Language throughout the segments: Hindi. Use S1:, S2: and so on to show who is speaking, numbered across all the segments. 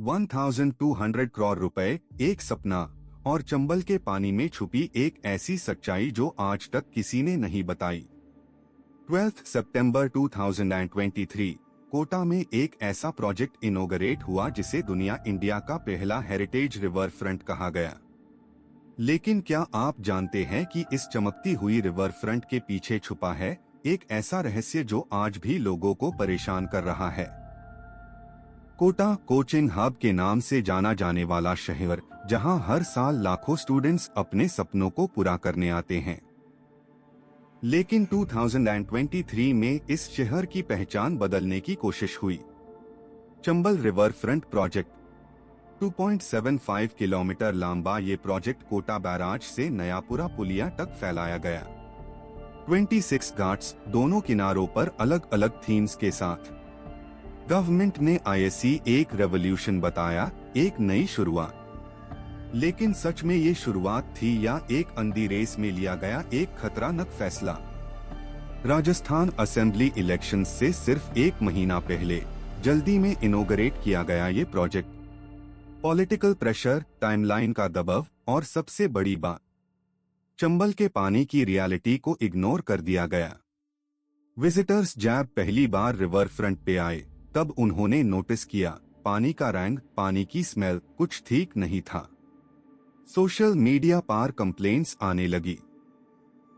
S1: 1200 करोड़ रुपए, एक सपना और चंबल के पानी में छुपी एक ऐसी सच्चाई जो आज तक किसी ने नहीं बताई। 12 सितंबर 2023 कोटा में एक ऐसा प्रोजेक्ट इनॉग्रेट हुआ जिसे दुनिया इंडिया का पहला हेरिटेज रिवर फ्रंट कहा गया। लेकिन क्या आप जानते हैं कि इस चमकती हुई रिवर फ्रंट के पीछे छुपा है एक ऐसा रहस्य जो आज भी लोगों को परेशान कर रहा है। कोटा कोचिंग हब के नाम से जाना जाने वाला शहर, जहां हर साल लाखों स्टूडेंट्स अपने सपनों को पूरा करने आते हैं। लेकिन 2023 में इस शहर की पहचान बदलने की कोशिश हुई। Chambal river front project 2.75 kilometre लंबा ये प्रोजेक्ट कोटा बैराज से नयापुरा पुलिया तक फैलाया गया। 26 घाट्स, दोनों किनारों पर अलग अलग थीम्स के साथ। गवर्नमेंट ने ISC एक रेवोल्यूशन बताया, एक नई शुरुआत। लेकिन सच में ये शुरुआत थी या एक अंधी रेस में लिया गया एक खतरनाक फैसला? राजस्थान असेंबली इलेक्शन से सिर्फ एक महीना पहले जल्दी में इनॉग्रेट किया गया ये प्रोजेक्ट। पॉलिटिकल प्रेशर, टाइमलाइन का दबाव और सबसे बड़ी बात, चंबल के पानी की रियलिटी को इग्नोर कर दिया गया। विजिटर्स जब पहली बार रिवर फ्रंट पे आए तब उन्होंने नोटिस किया पानी का रंग, पानी की स्मेल कुछ ठीक नहीं था। सोशल मीडिया पर कंप्लेंट्स आने लगी।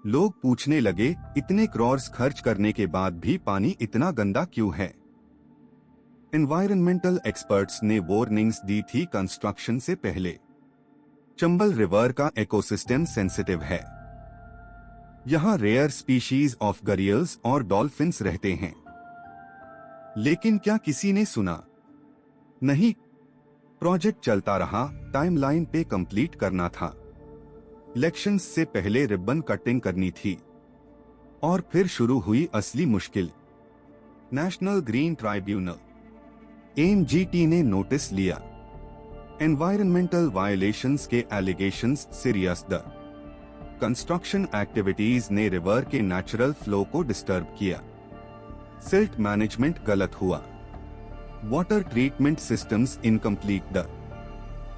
S1: लोग पूछने लगे, इतने करोड़ खर्च करने के बाद भी पानी इतना गंदा क्यों है? एनवायरमेंटल एक्सपर्ट्स ने वार्निंग्स दी थी कंस्ट्रक्शन से पहले। चंबल रिवर का इकोसिस्टम सेंसिटिव है। यहाँ रेयर स्पीशीज ऑफ घड़ियाल्स और डॉल्फिन्स रहते हैं। लेकिन क्या किसी ने सुना? नहीं। प्रोजेक्ट चलता रहा, टाइमलाइन पे कंप्लीट करना था। इलेक्शंस से पहले रिबन कटिंग करनी थी। और फिर शुरू हुई असली मुश्किल। नेशनल ग्रीन ट्राइब्यूनल NGT ने नोटिस लिया। एनवायरमेंटल वायलेशंस के allegations serious. The construction activities ने रिवर के नेचुरल फ्लो को डिस्टर्ब किया। सिल्ट मैनेजमेंट गलत हुआ। Water treatment systems incomplete. The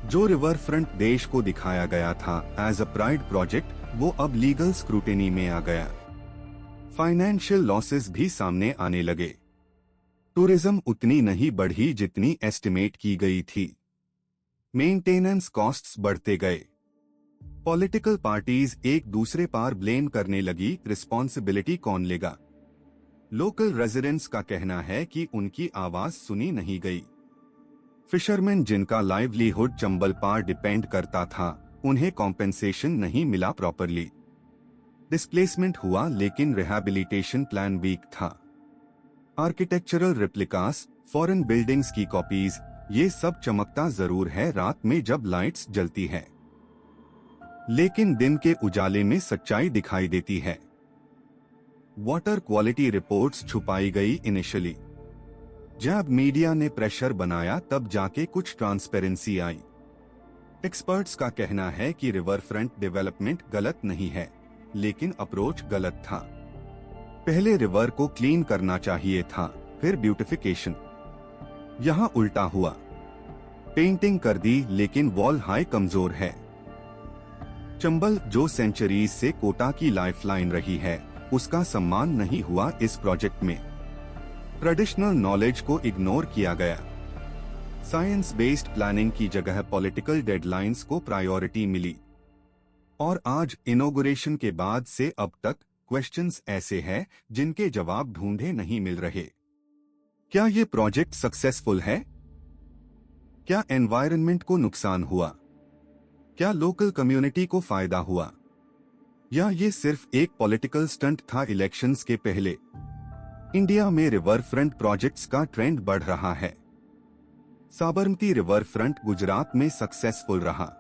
S1: जो रिवर फ्रंट देश को दिखाया गया था एज अ प्राइड प्रोजेक्ट, वो अब लीगल स्क्रूटिनी में आ गया। फाइनेंशियल लॉसेस भी सामने आने लगे। टूरिज्म उतनी नहीं बढ़ी जितनी एस्टिमेट की गई थी। मेंटेनेंस कॉस्ट्स बढ़ते गए। पॉलिटिकल पार्टीज एक दूसरे पर ब्लेम करने लगी, रिस्पॉन्सिबिलिटी कौन लेगा? लोकल रेजिडेंट्स का कहना है कि उनकी आवाज सुनी नहीं गई। फिशरमैन जिनका लाइवलीहुड चंबल पर डिपेंड करता था, उन्हें कॉम्पेंसेशन नहीं मिला प्रॉपरली। डिस्प्लेसमेंट हुआ लेकिन रिहैबिलिटेशन प्लान वीक था। आर्किटेक्चरल रिप्लिकास, फॉरेन बिल्डिंग्स की कॉपीज, ये सब चमकता जरूर है रात में जब लाइट्स जलती है, लेकिन दिन के उजाले में सच्चाई दिखाई देती है। वाटर क्वालिटी रिपोर्ट्स छुपाई गई इनिशियली। जब मीडिया ने प्रेशर बनाया तब जाके कुछ ट्रांसपेरेंसी आई। एक्सपर्ट्स का कहना है कि रिवर फ्रंट डेवलपमेंट गलत नहीं है, लेकिन अप्रोच गलत था। पहले रिवर को क्लीन करना चाहिए था, फिर ब्यूटिफिकेशन। यहाँ उल्टा हुआ। पेंटिंग कर दी लेकिन वॉल हाई कमजोर है। चंबल जो सेंचुरीज से कोटा की लाइफलाइन रही है, उसका सम्मान नहीं हुआ इस प्रोजेक्ट में। ट्रेडिशनल नॉलेज को इग्नोर किया गया। साइंस बेस्ड प्लानिंग की जगह पॉलिटिकल डेडलाइंस को प्रायोरिटी मिली। और आज इनॉग्रेशन के बाद से अब तक क्वेश्चंस ऐसे हैं जिनके जवाब ढूंढे नहीं मिल रहे। क्या ये प्रोजेक्ट सक्सेसफुल है? क्या एनवायरनमेंट को नुकसान हुआ? क्या लोकल कम्युनिटी को फायदा हुआ? या ये सिर्फ एक पॉलिटिकल स्टंट था इलेक्शंस के पहले? इंडिया में रिवर फ्रंट प्रोजेक्ट्स का ट्रेंड बढ़ रहा है। साबरमती रिवर फ्रंट गुजरात में सक्सेसफुल रहा।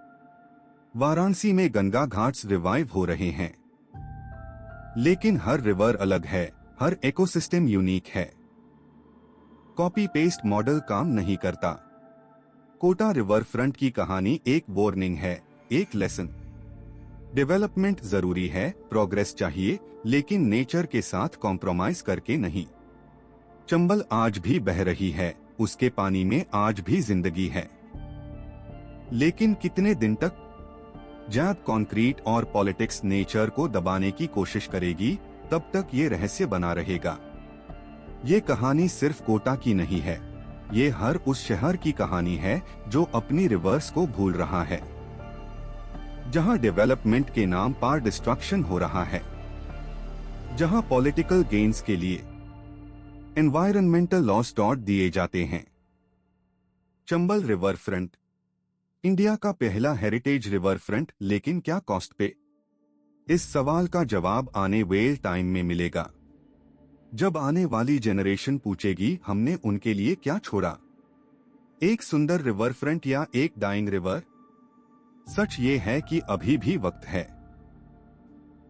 S1: वाराणसी में गंगा घाट्स रिवाइव हो रहे हैं। लेकिन हर रिवर अलग है, हर इकोसिस्टम यूनिक है। कॉपी पेस्ट मॉडल काम नहीं करता। कोटा रिवर फ्रंट की कहानी एक वार्निंग है, एक लेसन। डेवलपमेंट जरूरी है, प्रोग्रेस चाहिए, लेकिन नेचर के साथ कॉम्प्रोमाइज करके नहीं। चंबल आज भी बह रही है, उसके पानी में आज भी जिंदगी है। लेकिन कितने दिन तक? जब कंक्रीट और पॉलिटिक्स नेचर को दबाने की कोशिश करेगी, तब तक ये रहस्य बना रहेगा। ये कहानी सिर्फ कोटा की नहीं है, ये हर उस शहर की कहानी है जो अपनी रिवर्स को भूल रहा है, जहां डेवलपमेंट के नाम पर डिस्ट्रक्शन हो रहा है, जहां पॉलिटिकल गेन्स के लिए एनवायरमेंटल लॉस तोड़ दिए जाते हैं। चंबल रिवर फ्रंट, इंडिया का पहला हेरिटेज रिवर फ्रंट, लेकिन क्या कॉस्ट पे? इस सवाल का जवाब आने वाले टाइम में मिलेगा, जब आने वाली जनरेशन पूछेगी हमने उनके लिए क्या छोड़ा, एक सुंदर रिवर फ्रंट या एक डाइंग रिवर। सच ये है कि अभी भी वक्त है।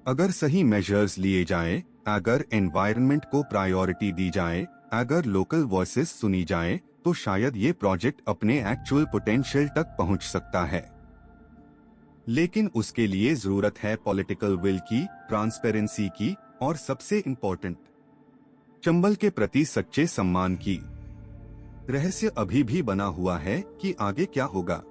S1: अगर सही मेजर्स लिए जाएं, अगर एनवायरनमेंट को प्रायोरिटी दी जाए, अगर लोकल वॉइसेस सुनी जाए, तो शायद ये प्रोजेक्ट अपने एक्चुअल पोटेंशियल तक पहुंच सकता है। लेकिन उसके लिए जरूरत है पॉलिटिकल विल की, ट्रांसपेरेंसी की, और सबसे इम्पोर्टेंट, चंबल के प्रति सच्चे सम्मान की। रहस्य अभी भी बना हुआ है कि आगे क्या होगा।